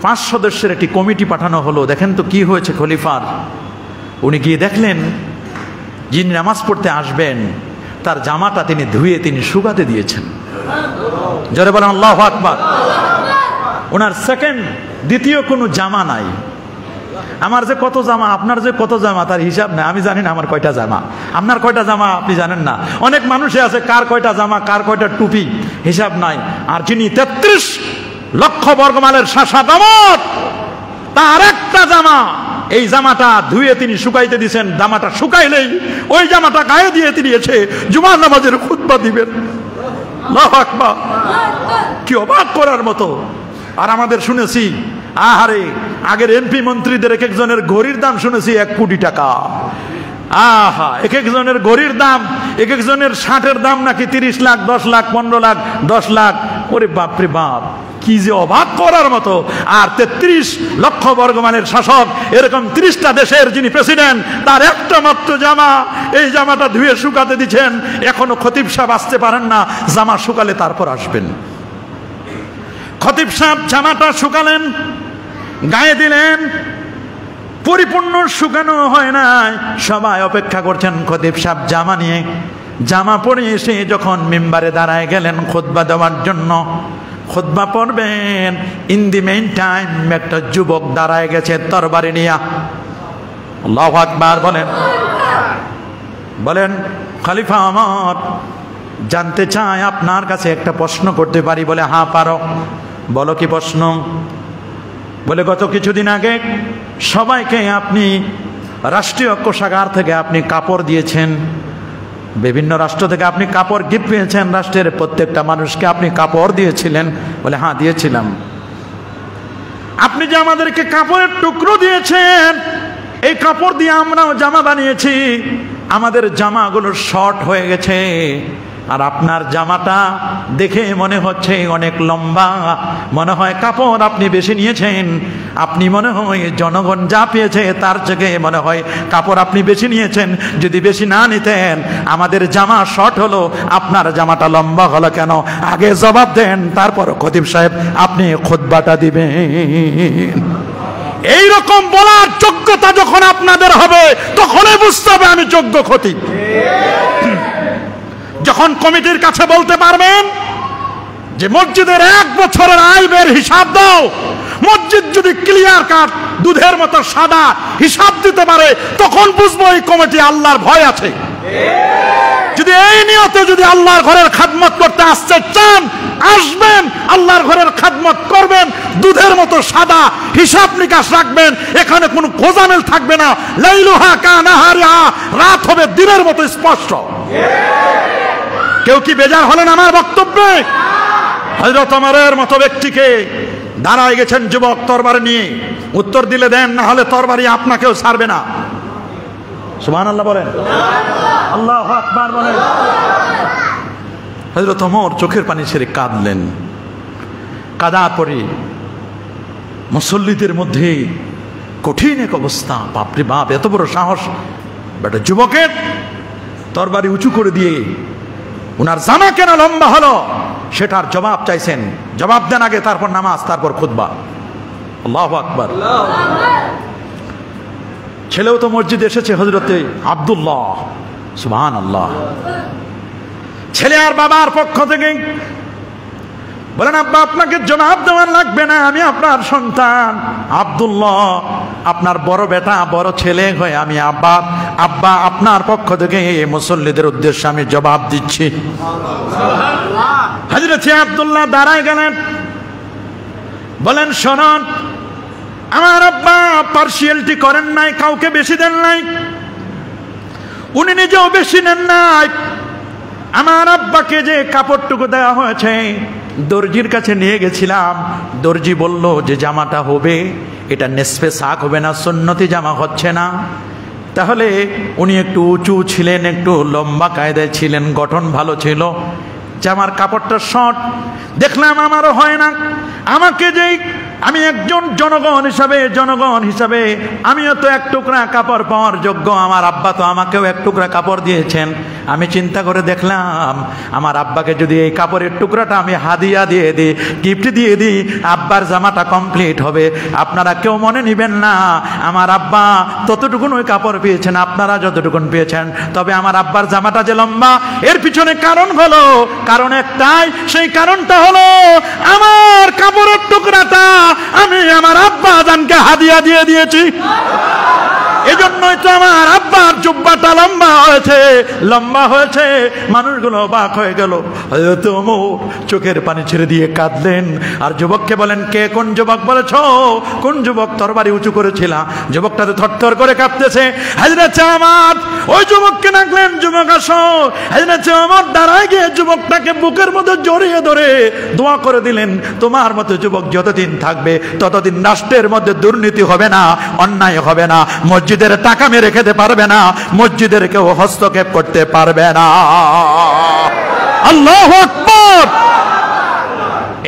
5 সদস্যের একটি কমিটি পাঠানো হলো। দেখেন তো কি হয়েছে খলিফার। উনি গিয়ে দেখলেন যিনি নামাজ পড়তে আসবেন তার জামাটা তিনি ধুয়ে তিনি শুকাতে দিয়েছেন। জোরে বলেন আল্লাহু আকবার। ওনার দ্বিতীয় কোনো জামা নাই। আমার যে কত জামা, আপনার যে কত জামা তার হিসাব নাই। আমি জানি না আমার কয়টা জামা, আপনার কয়টা জামা আপনি জানেন না। অনেক মানুষে আছে কার কয়টা জামা, কার কয়টা টুপি, হিসাব নাই। আর যিনি 33 লক্ষ বর্গমাইলের শাসাদামত, তার একটা জামা, এই জামাটা ধুয়ে তিনি শুকাইতে দিয়েছেন। জামাটা শুকাইলেই ওই জামাটা গায়ে দিয়ে তিনি এসে জুমার নামাজের খুতবা দিবেন। আল্লাহু আকবার। কি অবাক করার মতো। আর আমাদের শুনেছি, আহারে আগের এমপি মন্ত্রীদের এক একজনের ঘড়ির দাম শুনেছি 1 কোটি টাকা। আহা, এক একজনের ঘড়ির দাম, এক একজনের শার্টের দাম নাকি 30 লাখ, 10 লাখ, 15 লাখ, 10 লাখ। ওরে বাপরে বাপ, কি যে অবাক করার মতো। আর 33 লক্ষ বর্গমাইলের শাসক, এরকম 30টা দেশের যিনি প্রেসিডেন্ট, তার একটা মাত্র জামা, এই জামাটা ধুয়ে শুকাতে দিচ্ছেন। এখনো খতিব সাহেব আসতে পারেন না, জামা শুকালে তারপর আসবেন। খতিব সাহেব জামাটা শুকালেন, গায়ে দিলেন, পরিপূর্ণ শুকানো হয় নাই। সবাই অপেক্ষা করছেন খতিব সাহেব জামা নিয়ে। জামা পরে এসে যখন মিম্বারে দাঁড়ায় গেলেন খুতবা দেওয়ার জন্য, খুতবা পড়বেন, ইন দি মেইন টাইম একটা যুবক দাঁড়ায় গেছে তরবারি নিয়ে। আল্লাহু আকবার বলেন। বলেন খলিফা ওমর, জানতে চাই আপনার কাছে একটা প্রশ্ন করতে পারি? বলে হ্যাঁ পারো। বলো কি প্রশ্ন? বলে গত কিছুদিন আগে সবাইকে আপনি রাষ্ট্রীয় কোষাগার থেকে আপনি কাপড় দিয়েছেন, বিভিন্ন রাষ্ট্র থেকে আপনি কাপড় গিফট পেয়েছেন, রাষ্ট্রের প্রত্যেকটা মানুষকে আপনি কাপড় দিয়েছিলেন। বলে হ্যাঁ দিয়েছিলাম। আপনি যে আমাদেরকে কাপড়ের টুকরো দিয়েছেন, এই কাপড় দিয়ে আমরাও জামা বানিয়েছি। আমাদের জামাগুলো শর্ট হয়ে গেছে, আর আপনার জামাটা দেখে মনে হচ্ছে অনেক লম্বা, মনে হয় কাপড় আপনি বেশি নিয়েছেন। আপনি মনে হয় জনগণ যা পেয়েছে তার থেকে মনে হয় কাপড় আপনি বেশি নিয়েছেন। যদি বেশি না নিতেন, আমাদের জামা শর্ট হলো, আপনার জামাটা লম্বা হলো কেন? আগে জবাব দেন, তারপর খতিব সাহেব আপনি খুতবাটা দিবেন। এইরকম বলার যোগ্যতা যখন আপনাদের হবে, তখনই বুঝতে হবে আমি যোগ্য খতিব। যখন কমিটির কাছে বলতে পারবেন যে মসজিদের 1 বছরের আয় ব্যয়ের হিসাব দাও, মসজিদ যদি ক্লিয়ার কাট দুধের মতো সাদা হিসাব দিতে পারে, তখন বুঝবো এই কমিটি আল্লাহর ভয় আছে। যদি এই নিয়তে যদি আল্লাহর ঘরের খাদমত করতে আসতে চান, আসবেন, আল্লাহর ঘরের খাদমত করবেন, দুধের মতো সাদা হিসাব নিকাশ রাখবেন, এখানে কোনো গোজামেল থাকবে না। লাইলুহা কানাহারিহা, রাত হবে দিনের মতো স্পষ্ট। কেউ কি বেজার হলেন আমার বক্তব্যে? হযরত ওমরের মতো ব্যক্তিকে দাঁড়ায় গেছেন যুবক তরবারি নিয়ে, উত্তর দিলে দেন, না হলে তরবারি আপনাকেও ছাড়বে না। সুবহানাল্লাহ বলেন, আল্লাহু আকবার বলেন। হযরত ওমর চোখের পানি ছেড়ে কাঁদলেন। কাঁদার পরে মুসল্লিদের মধ্যে কঠিন এক অবস্থা। বাপরে বাপ, এত বড় সাহস বেটা যুবকের! তরবারি উঁচু করে দিয়ে, উনার জামা কেন লম্বা হলো সেটার জবাব চাইছেন। জবাব দেন আগে, তারপর নামাজ, তারপর খুতবা। আল্লাহু আকবার। ছেলেও তো মসজিদে এসেছে, হযরতে আব্দুল্লাহ, সুবহানাল্লাহ। ছেলে আর বাবার পক্ষ থেকে বলেন, আব্বা আপনাকে জবাব দেওয়ার লাগবে না, আমি আপনার সন্তান আব্দুল্লাহ, আপনার বড় বেটা, বড় ছেলে হয়ে আমি আব্বা আপনার পক্ষ থেকে এই মুসল্লিদের উদ্দেশ্যে আমি জবাব দিচ্ছি। হযরত আব্দুল্লাহ দাঁড়ায় গেলেন, বলেন, শোনেন, আমার আব্বা পার্সিয়ালিটি করেন নাই, কাউকে বেশি দেন নাই, উনি নিজেও বেশি নেন নাই। আমার আব্বাকে যে কাপড়টুকু দেওয়া হয়েছে দর্জির কাছে নিয়ে গেছিলাম, দর্জি বলল যে জামাটা হবে এটা নেসফে সাক হবে না, সুন্নতি জামা হচ্ছে না। তাহলে উনি একটু উঁচু ছিলেন, একটু লম্বা কায়দায় ছিলেন, গঠন ভালো ছিল, জামার কাপড়টা শর্ট। দেখলাম আমারও হয় না, আমাকে যেই আমি একজন জনগণ হিসাবে আমিও তো এক টুকরা কাপড় পাওয়ার যোগ্য, আমার আব্বা তো আমাকেও এক টুকরা কাপড় দিয়েছেন। আমি চিন্তা করে দেখলাম আমার আব্বাকে যদি এই কাপড়ের টুকরাটা আমি হাদিয়া দিয়ে দিই, গিফট দিয়ে দিই, আব্বার জামাটা কমপ্লিট হবে। আপনারা কেউ মনে নিবেন না আমার আব্বা ততটুকুন ওই কাপড় পেয়েছেন, আপনারা যতটুকুন পেয়েছেন। তবে আমার আব্বার জামাটা যে লম্বা, এর পিছনে কারণ হলো, কারণ একটাই, সেই কারণটা হলো আমার কাপড়ের টুকরাটা আমি আমার আব্বা জানকে হাদিয়া দিয়ে দিয়েছি। এজন্যই তো আমার আব্বার জুব্বাটা লম্বা হয়েছে। মানুষগুলো অবাক হয়ে গেল। হযরত ওমর চোখের পানি ছেড়ে দিয়ে কাঁদলেন। আর যুবককে বলেন, কে কোন যুবক বলেছ? কোন যুবক তরবারি উঁচু করেছিল? যুবকটা তো থরথর করে কাঁপতেছে। হযরত ওমর ওই যুবককে ডাকলেন, যুবক আসো। হযরত ওমর দাঁড়ায় গিয়ে যুবকটাকে বুকের মধ্যে জড়িয়ে ধরে দোয়া করে দিলেন, তোমার মতো যুবক যতদিন থাকবে ততদিন রাষ্ট্রের মধ্যে দুর্নীতি হবে না, অন্যায় হবে না, মসজিদের টাকা মেরে খেতে পারবে না, মসজিদের কেউ হস্তক্ষেপ করতে পারবে না। আল্লাহু আকবার।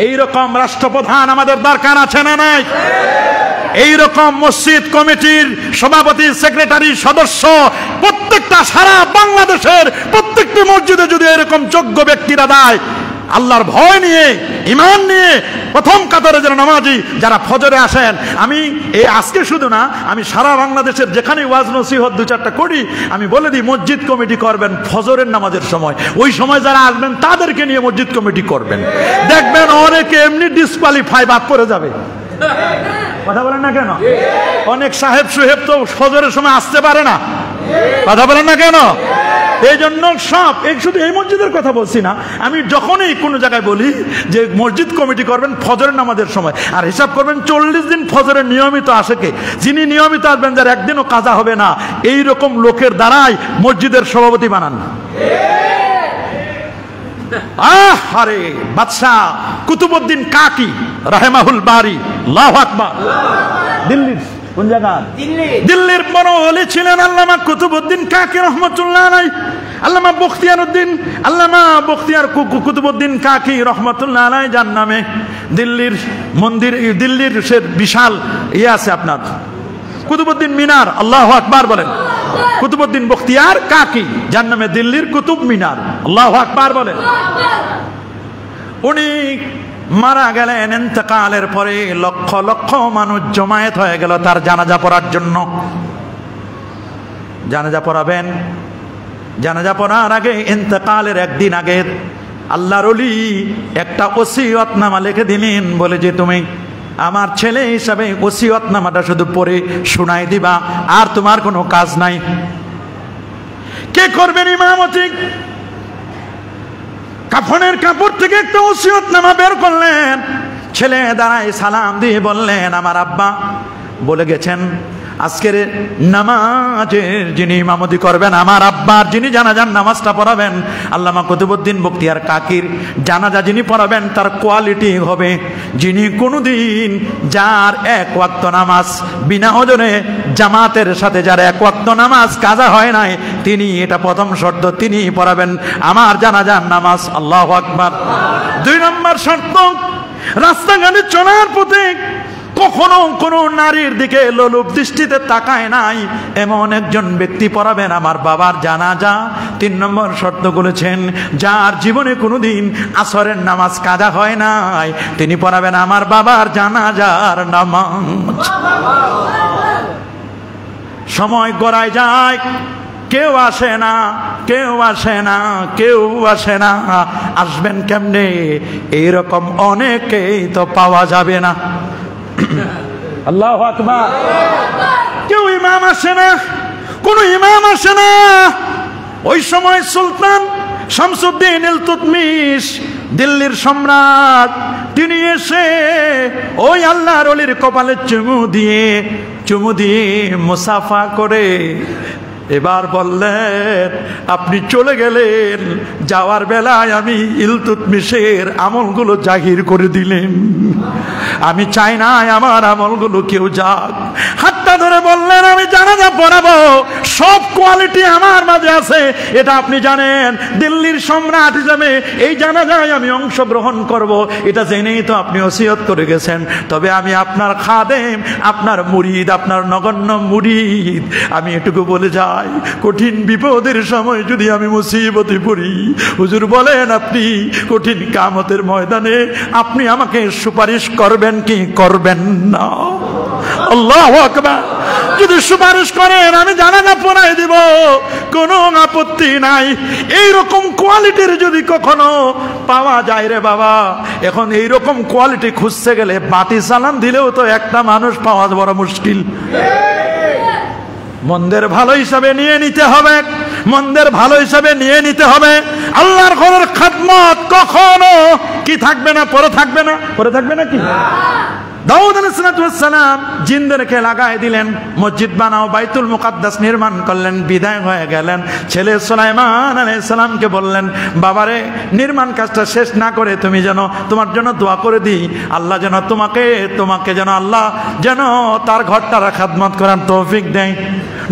এইরকম রাষ্ট্রপ্রধান আমাদের দরকার আছে না নাই? এইরকম মসজিদ কমিটির সভাপতি, সেক্রেটারি, সদস্য প্রত্যেকটা সারা বাংলাদেশের প্রত্যেকটি মসজিদে যদি এরকম যোগ্য ব্যক্তিরা দেয়, আল্লাহর ভয় নিয়ে, ঈমান নিয়ে প্রথম কাতারে যারা নামাজি, যারা ফজরে আসেন, আমি এই আজকে শুধু না, আমি সারা বাংলাদেশের যেখানে ওয়াজ নসিহত দু চারটা করি, আমি বলে দিই মসজিদ কমিটি করবেন ফজরের নামাজের সময়। ওই সময় যারা আসবেন তাদেরকে নিয়ে মসজিদ কমিটি করবেন, দেখবেন অনেকে এমনি ডিসকোয়ালিফাই বাদ পড়ে যাবে। কথা বলেন না কেন? অনেক সাহেব সুহেব তো ফজরের সময় আসতে পারে না। কথা বলেন না কেন? এই জন্য সব, শুধু এই মসজিদের কথা বলছি না, আমি যখনই কোনো জায়গায় বলি যে মসজিদ কমিটি করবেন ফজরের নামাজের সময়, আর হিসাব করবেন 40 দিন ফজরের নিয়মিত আসে কে, যিনি নিয়মিত আসবেন, যার একদিনও কাজা হবে না, এই রকম লোকের দ্বারাই মসজিদের সভাপতি বানান। আরে বাদশাহ কুতুবউদ্দিন কাকি রাহিমাহুল বারি, আল্লাহু আকবার। দিল্লির কোন জায়গা? দিল্লির বড় ওলি ছিলেন আল্লামা কুতুবউদ্দিন কাকি রহমাতুল্লাহ আলাইহি। আল্লামা বখতিয়ার কুতুবউদ্দিন কাকি রহমাতুল্লাহ আলাইহি যার নামে দিল্লির মন্দির, দিল্লির সে বিশাল আছে আপনার কুতুবউদ্দিন মিনার, আল্লাহু আকবার বলেন। কুতুবউদ্দিন বখতিয়ার কাকি যার নামে দিল্লির কুতুব মিনার, আল্লাহু আকবার বলেন। উনি মারা গেলেন, ইন্তেকালের পরে লক্ষ লক্ষ মানুষ জমায়েত হয়ে গেল তার জানাজা পড়ার জন্য। জানাজা পড়াবেন, জানাজা পড়ার আগে, ইন্তেকালের একদিন আগে আল্লাহর ওলি একটা ওসিয়তনামা লিখে দিলেন, বলে যে তুমি আমার ছেলে হিসাবে ওসিয়তনামাটা শুধু পড়ে শোনাই দিবা, আর তোমার কোনো কাজ নাই। কে করবেন ইমামতি? কাফনের কাপড় থেকে একটা ওসিয়তনামা বের করলেন, ছেলে দাঁড়ায় সালাম দিয়ে বললেন, আমার আব্বা বলে গেছেন আজকের নামাজের যিনি ইমামতি করবেন, আমার আব্বার যিনি জানাজার নামাজটা পড়াবেন, আল্লামা কুতুবউদ্দিন বখতিয়ার কাকির জানাজা যিনি পড়াবেন তার কোয়ালিটি হবে, যিনি কোনোদিন যার এক ওয়াক্ত নামাজ বিনা ওজনে জামাতের সাথে যার এক ওয়াক্ত নামাজ কাজা হয় নাই, তিনি, এটা প্রথম শর্ত, তিনি পড়াবেন আমার জানাজার নামাজ। আল্লাহু আকবার। 2 নম্বর শর্ত, রাস্তাঘাটে চলার পথে কখনো কোনো নারীর দিকে লোলুপ দৃষ্টিতে তাকায় নাই, এমন একজন ব্যক্তি পড়াবেন আমার বাবার জানাজা। 3 নম্বর শর্ত বলেছেন, যার জীবনে কোনোদিন আসরের নামাজ কাজা হয় নাই, তিনি পড়াবেন আমার বাবার জানাজার নামাজ। সময় গড়ায় যায়, কেউ আসে না, কেউ আসে না, কেউ আসে না। আসবেন কেমনে? এইরকম অনেকেই তো পাওয়া যাবে না। আল্লাহু আকবার। কেউ ইমাম আসে না, কোন ইমাম আসে না। ওই সময় সুলতান শামসুদ্দিন ইলতুৎমিশ, দিল্লির সম্রাট, তিনি এসে ওই আল্লাহর ওলির কপালে চুমু দিয়ে মুসাফা করে এবার বললেন, আপনি চলে গেলেন, যাওয়ার বেলায় আমি ইলতুৎমিশের আমলগুলো জাহির করে দিলেন। আমি চাই না আমার আমলগুলো কেউ যাক। হাতটা ধরে বললেন, আমি জানাজা পড়াবো, সব কোয়ালিটি আমার মাঝে আছে, এটা আপনি জানেন। দিল্লির সম্রাট হিসেবে এই জানাজায় আমি অংশগ্রহণ করব, এটা জেনেই তো আপনি ওসিয়ত করে গেছেন। তবে আমি আপনার খাদেম, আপনার মুরিদ, আপনার নগণ্য মুরিদ। আমি এটুকু বলে যাই, কঠিন বিপদের সময় যদি আমি মুসিবতে পড়ি, হুজুর বলেন আপনি কঠিন কিয়ামতের ময়দানে আপনি আমাকে সুপারিশ করবেন কি করবেন না? আল্লাহু আকবার। যদি সুপারিশ করেন আমি জানাজা পড়াই দিব, কোনো আপত্তি নাই। এইরকম কোয়ালিটির যদি কখনো পাওয়া যায় রে বাবা, এখন এইরকম কোয়ালিটি খুঁজতে গেলে বাতি চালান দিলেও তো একটা মানুষ পাওয়া বড় মুশকিল। মন্দের ভালো হিসাবে নিয়ে নিতে হবে, মন্দের ভালো হিসাবে নিয়ে নিতে হবে। আল্লাহর ঘরের খেদমত কখনো কি থাকবে না, পরে থাকবে না, পরে থাকবে না কি? দাউদ আলাইহিস সালাম জিনদেরকে লাগাই দিলেন, মসজিদ বানাও, বাইতুল মুকাদ্দাস নির্মাণ করলেন, বিদায় হয়ে গেলেন। ছেলে সুলাইমান আলাইহিস সালামকে বললেন, বাবারে নির্মাণ কাজটা শেষ না করে তুমি যেন তোমার জন্য দোয়া করে দিই, আল্লাহ যেন তোমাকে যেন আল্লাহ যেন তার ঘরটার খেদমত করার তৌফিক দেয়।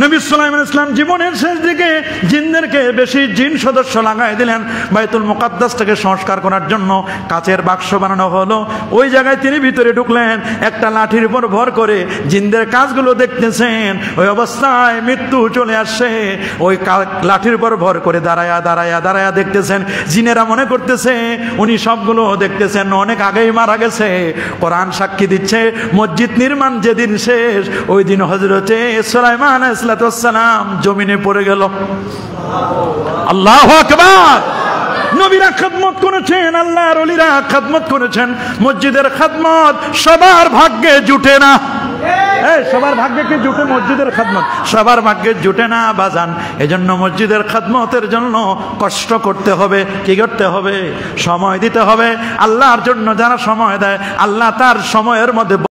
নবী সুলাইমান আলাইহিস সালাম জীবনের শেষ দিকে জিনদেরকে বেশি জিন সদস্য লাগাই দিলেন। বাইতুল মুকাদ্দাসটাকে সংস্কার করার জন্য কাচের বাক্স বানানো হলো। ওই জায়গায় তিনি ভিতরে ঢুকলেন, একটা লাঠির উপর ভর করে জিনদের কাজগুলো দেখতেছেন। ওই অবস্থায় মৃত্যু চলে আসছে, ওই লাঠির উপর ভর করে দাঁড়ায়া দেখতেছেন। জিনেরা মনে করতেছে উনি সবগুলো দেখতেছেন, অনেক আগেই মারা গেছে। কোরআন সাক্ষী দিচ্ছে, মসজিদ নির্মাণ যেদিন শেষ, ওই দিন হযরতে সুলাইমান আলাইহিস সালাম জমিনে পড়ে গেল। আল্লাহু আকবার। নবীরা খেদমত করেছেন, আল্লাহর ওলিরা খেদমত করেছেন। মসজিদের খেদমত সবার ভাগ্যে জুটে না। সবার ভাগ্যে কি জুটে মসজিদের খেদমত? সবার ভাগ্যে জুটে না বাজান। এজন্য মসজিদের খেদমতের জন্য কষ্ট করতে হবে। কি করতে হবে? সময় দিতে হবে। আল্লাহর জন্য যারা সময় দেয়, আল্লাহ তার সময়ের মধ্যে